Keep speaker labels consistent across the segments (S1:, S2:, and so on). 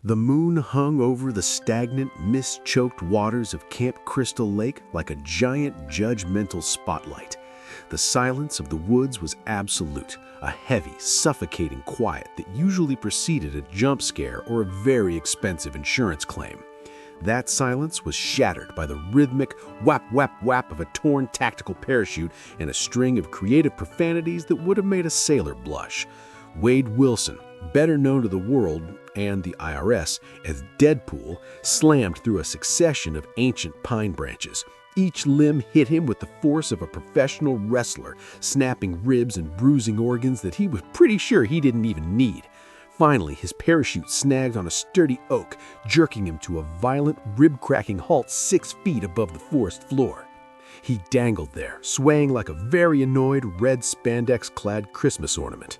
S1: The moon hung over the stagnant, mist-choked waters of Camp Crystal Lake like a giant judgmental spotlight. The silence of the woods was absolute, a heavy, suffocating quiet that usually preceded a jump scare or a very expensive insurance claim. That silence was shattered by the rhythmic whap, whap, whap of a torn tactical parachute and a string of creative profanities that would have made a sailor blush. Wade Wilson, better known to the world and the IRS as Deadpool, slammed through a succession of ancient pine branches. Each limb hit him with the force of a professional wrestler, snapping ribs and bruising organs that he was pretty sure he didn't even need. Finally, his parachute snagged on a sturdy oak, jerking him to a violent, rib-cracking halt 6 feet above the forest floor. He dangled there, swaying like a very annoyed, red spandex-clad Christmas ornament.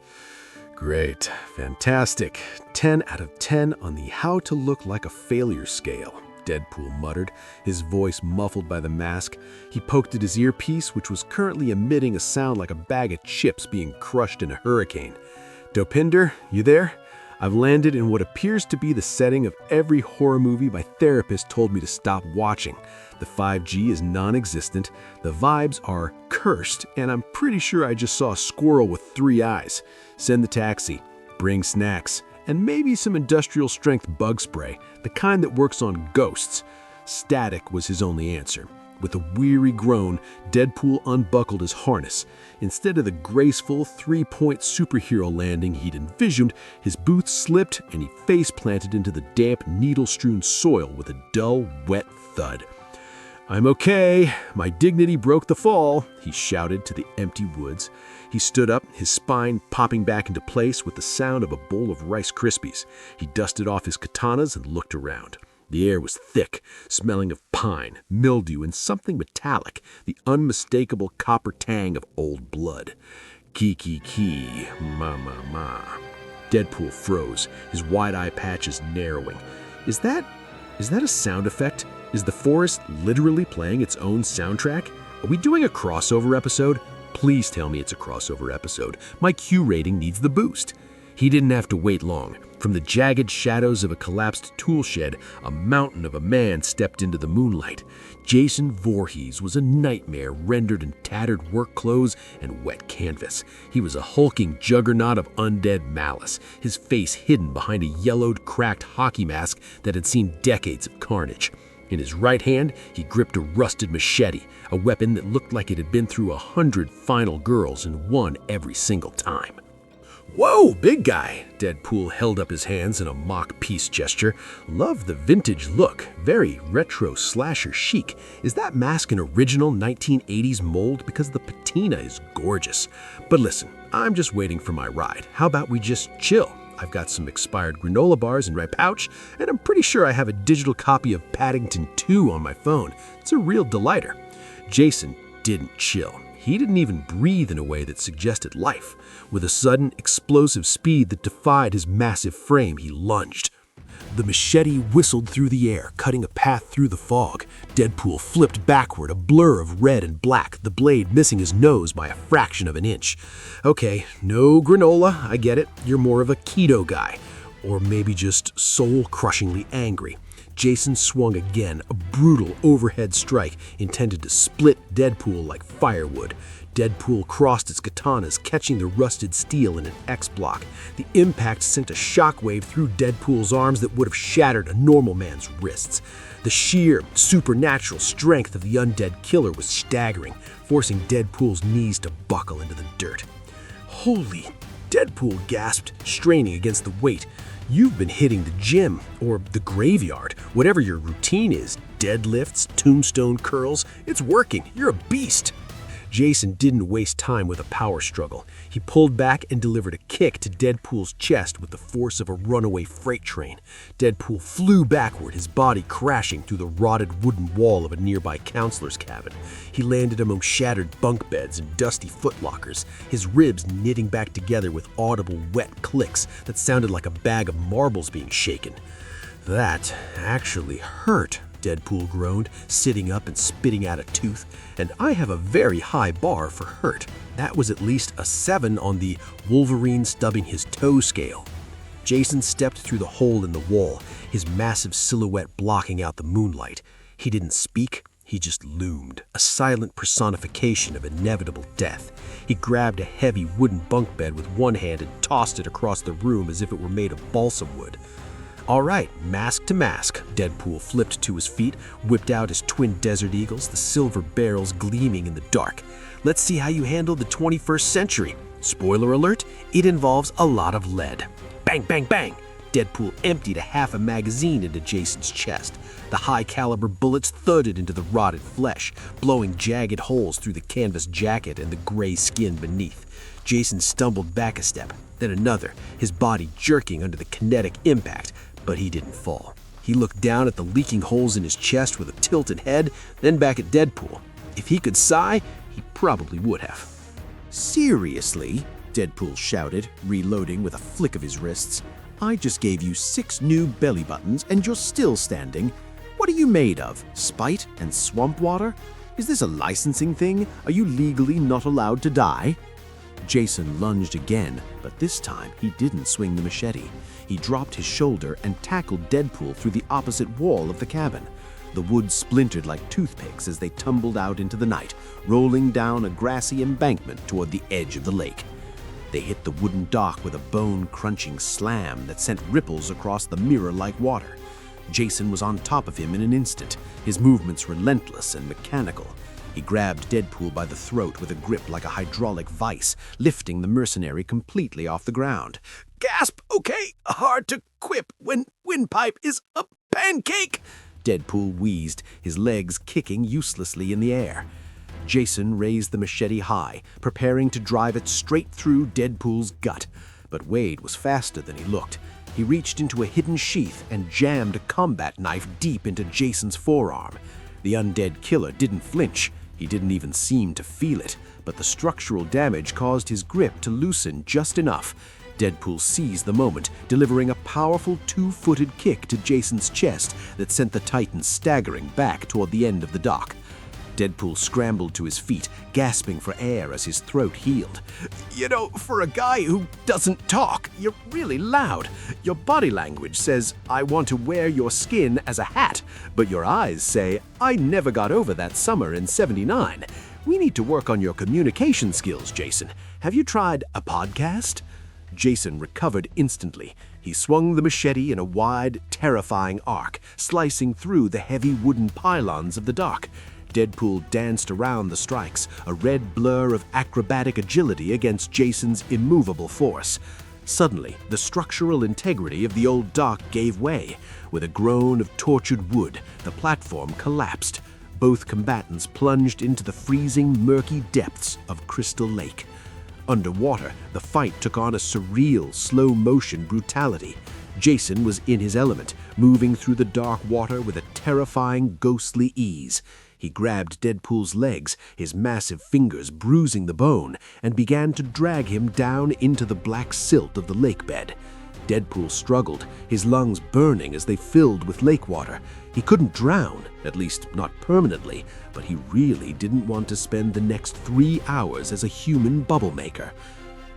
S1: Great, fantastic, 10 out of 10 on the how to look like a failure scale, Deadpool muttered, his voice muffled by the mask. He poked at his earpiece, which was currently emitting a sound like a bag of chips being crushed in a hurricane. Dopinder, you there? I've landed in what appears to be the setting of every horror movie my therapist told me to stop watching. The 5G is non-existent, the vibes are cursed, and I'm pretty sure I just saw a squirrel with 3 eyes. Send the taxi, bring snacks, and maybe some industrial-strength bug spray, the kind that works on ghosts. Static was his only answer. With a weary groan, Deadpool unbuckled his harness. Instead of the graceful 3-point superhero landing he'd envisioned, his boots slipped and he face-planted into the damp, needle-strewn soil with a dull, wet thud. "I'm okay. My dignity broke the fall," he shouted to the empty woods. He stood up, his spine popping back into place with the sound of a bowl of Rice Krispies. He dusted off his katanas and looked around. The air was thick, smelling of pine, mildew, and something metallic, the unmistakable copper tang of old blood. Ki, ma, ma, ma. Deadpool froze, his wide eye patches narrowing. Is that a sound effect? Is the forest literally playing its own soundtrack? Are we doing a crossover episode? Please tell me it's a crossover episode. My Q rating needs the boost. He didn't have to wait long. From the jagged shadows of a collapsed tool shed, a mountain of a man stepped into the moonlight. Jason Voorhees was a nightmare rendered in tattered work clothes and wet canvas. He was a hulking juggernaut of undead malice, his face hidden behind a yellowed, cracked hockey mask that had seen decades of carnage. In his right hand, he gripped a rusted machete, a weapon that looked like it had been through 100 final girls and won every single time. "Whoa, big guy!" Deadpool held up his hands in a mock peace gesture. "Love the vintage look. Very retro slasher chic. Is that mask an original 1980s mold? Because the patina is gorgeous. But listen, I'm just waiting for my ride. How about we just chill? I've got some expired granola bars in my pouch, and I'm pretty sure I have a digital copy of Paddington 2 on my phone. It's a real delighter." Jason didn't chill. He didn't even breathe in a way that suggested life. With a sudden, explosive speed that defied his massive frame, he lunged. The machete whistled through the air, cutting a path through the fog. Deadpool flipped backward, a blur of red and black, the blade missing his nose by a fraction of an inch. "Okay, no granola, I get it. You're more of a keto guy. Or maybe just soul-crushingly angry." Jason swung again, a brutal overhead strike intended to split Deadpool like firewood. Deadpool crossed its katanas, catching the rusted steel in an X-block. The impact sent a shockwave through Deadpool's arms that would have shattered a normal man's wrists. The sheer, supernatural strength of the undead killer was staggering, forcing Deadpool's knees to buckle into the dirt. "Holy," Deadpool gasped, straining against the weight. "You've been hitting the gym, or the graveyard, whatever your routine is. Deadlifts, tombstone curls, it's working. You're a beast." Jason didn't waste time with a power struggle. He pulled back and delivered a kick to Deadpool's chest with the force of a runaway freight train. Deadpool flew backward, his body crashing through the rotted wooden wall of a nearby counselor's cabin. He landed among shattered bunk beds and dusty footlockers, his ribs knitting back together with audible wet clicks that sounded like a bag of marbles being shaken. "That actually hurt," Deadpool groaned, sitting up and spitting out a tooth. "And I have a very high bar for hurt. That was at least a 7 on the Wolverine stubbing his toe scale." Jason stepped through the hole in the wall, his massive silhouette blocking out the moonlight. He didn't speak, he just loomed, a silent personification of inevitable death. He grabbed a heavy wooden bunk bed with one hand and tossed it across the room as if it were made of balsam wood. All right, mask to mask. Deadpool flipped to his feet, whipped out his twin Desert Eagles, the silver barrels gleaming in the dark. Let's see how you handle the 21st century. Spoiler alert, it involves a lot of lead. Bang, bang, bang! Deadpool emptied a half a magazine into Jason's chest. The high-caliber bullets thudded into the rotted flesh, blowing jagged holes through the canvas jacket and the gray skin beneath. Jason stumbled back a step, then another, his body jerking under the kinetic impact, but he didn't fall. He looked down at the leaking holes in his chest with a tilted head, then back at Deadpool. If he could sigh, he probably would have.
S2: Seriously? Deadpool shouted, reloading with a flick of his wrists. I just gave you 6 new belly buttons and you're still standing. What are you made of? Spite and swamp water? Is this a licensing thing? Are you legally not allowed to die? Jason lunged again, but this time he didn't swing the machete. He dropped his shoulder and tackled Deadpool through the opposite wall of the cabin. The wood splintered like toothpicks as they tumbled out into the night, rolling down a grassy embankment toward the edge of the lake. They hit the wooden dock with a bone-crunching slam that sent ripples across the mirror-like water. Jason was on top of him in an instant, his movements relentless and mechanical. He grabbed Deadpool by the throat with a grip like a hydraulic vice, lifting the mercenary completely off the ground. Gasp! Okay, hard to quip when windpipe is a pancake! Deadpool wheezed, his legs kicking uselessly in the air. Jason raised the machete high, preparing to drive it straight through Deadpool's gut. But Wade was faster than he looked. He reached into a hidden sheath and jammed a combat knife deep into Jason's forearm. The undead killer didn't flinch. He didn't even seem to feel it, but the structural damage caused his grip to loosen just enough. Deadpool seized the moment, delivering a powerful 2-footed kick to Jason's chest that sent the Titan staggering back toward the end of the dock. Deadpool scrambled to his feet, gasping for air as his throat healed. You know, for a guy who doesn't talk, you're really loud. Your body language says, I want to wear your skin as a hat, but your eyes say, I never got over that summer in '79. We need to work on your communication skills, Jason. Have you tried a podcast? Jason recovered instantly. He swung the machete in a wide, terrifying arc, slicing through the heavy wooden pylons of the dock. Deadpool danced around the strikes, a red blur of acrobatic agility against Jason's immovable force. Suddenly, the structural integrity of the old dock gave way. With a groan of tortured wood, the platform collapsed. Both combatants plunged into the freezing, murky depths of Crystal Lake. Underwater, the fight took on a surreal, slow-motion brutality. Jason was in his element, moving through the dark water with a terrifying, ghostly ease. He grabbed Deadpool's legs, his massive fingers bruising the bone, and began to drag him down into the black silt of the lake bed. Deadpool struggled, his lungs burning as they filled with lake water. He couldn't drown, at least not permanently, but he really didn't want to spend the next 3 hours as a human bubble maker.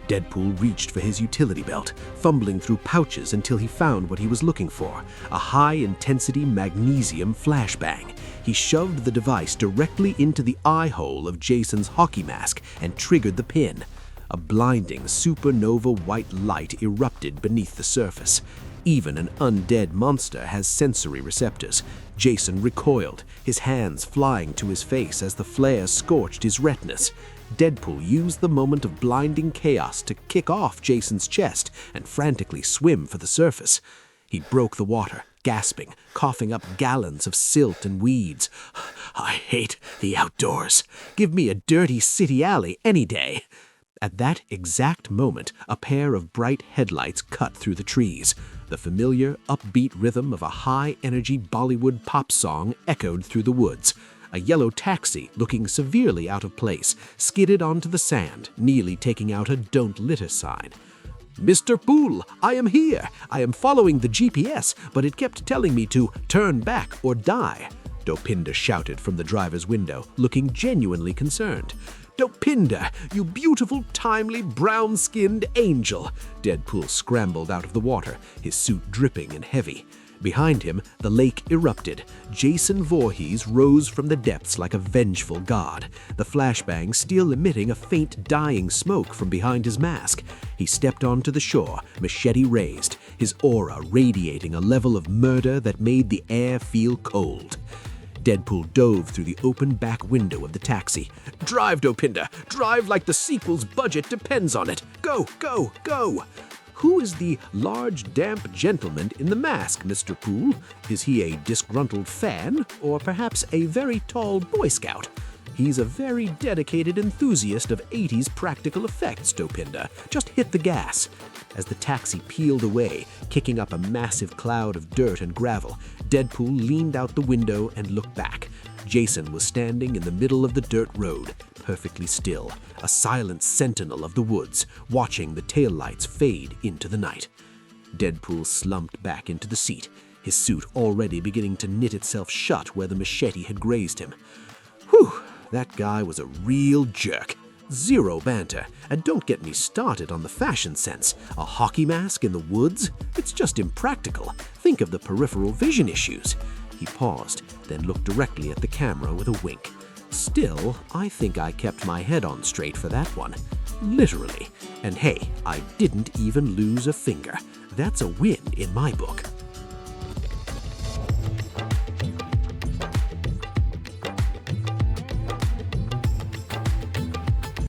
S2: Deadpool reached for his utility belt, fumbling through pouches until he found what he was looking for, a high-intensity magnesium flashbang. He shoved the device directly into the eye hole of Jason's hockey mask and triggered the pin. A blinding supernova white light erupted beneath the surface. Even an undead monster has sensory receptors. Jason recoiled, his hands flying to his face as the flare scorched his retinas. Deadpool used the moment of blinding chaos to kick off Jason's chest and frantically swim for the surface. He broke the water, gasping, coughing up gallons of silt and weeds. I hate the outdoors. Give me a dirty city alley any day. At that exact moment, a pair of bright headlights cut through the trees. The familiar, upbeat rhythm of a high-energy Bollywood pop song echoed through the woods. A yellow taxi, looking severely out of place, skidded onto the sand, nearly taking out a "Don't Litter" sign. Mr. Poole, I am here. I am following the GPS, but it kept telling me to turn back or die. Dopinder shouted from the driver's window, looking genuinely concerned.
S1: Dopinder, you beautiful, timely, brown-skinned angel! Deadpool scrambled out of the water, his suit dripping and heavy. Behind him, the lake erupted. Jason Voorhees rose from the depths like a vengeful god, the flashbang still emitting a faint dying smoke from behind his mask. He stepped onto the shore, machete raised, his aura radiating a level of murder that made the air feel cold. Deadpool dove through the open back window of the taxi. "Drive, Dopinder! Drive like the sequel's budget depends on it! Go, go, go!" Who is the large, damp gentleman in the mask, Mr. Poole? Is he a disgruntled fan, or perhaps a very tall Boy Scout? He's a very dedicated enthusiast of 80s practical effects, Dopinder. Just hit the gas. As the taxi peeled away, kicking up a massive cloud of dirt and gravel, Deadpool leaned out the window and looked back. Jason was standing in the middle of the dirt road, perfectly still, a silent sentinel of the woods, watching the taillights fade into the night. Deadpool slumped back into the seat, his suit already beginning to knit itself shut where the machete had grazed him. Whew, that guy was a real jerk. Zero banter, and don't get me started on the fashion sense. A hockey mask in the woods? It's just impractical. Think of the peripheral vision issues. He paused, then looked directly at the camera with a wink. Still, I think I kept my head on straight for that one. Literally. And hey, I didn't even lose a finger. That's a win in my book.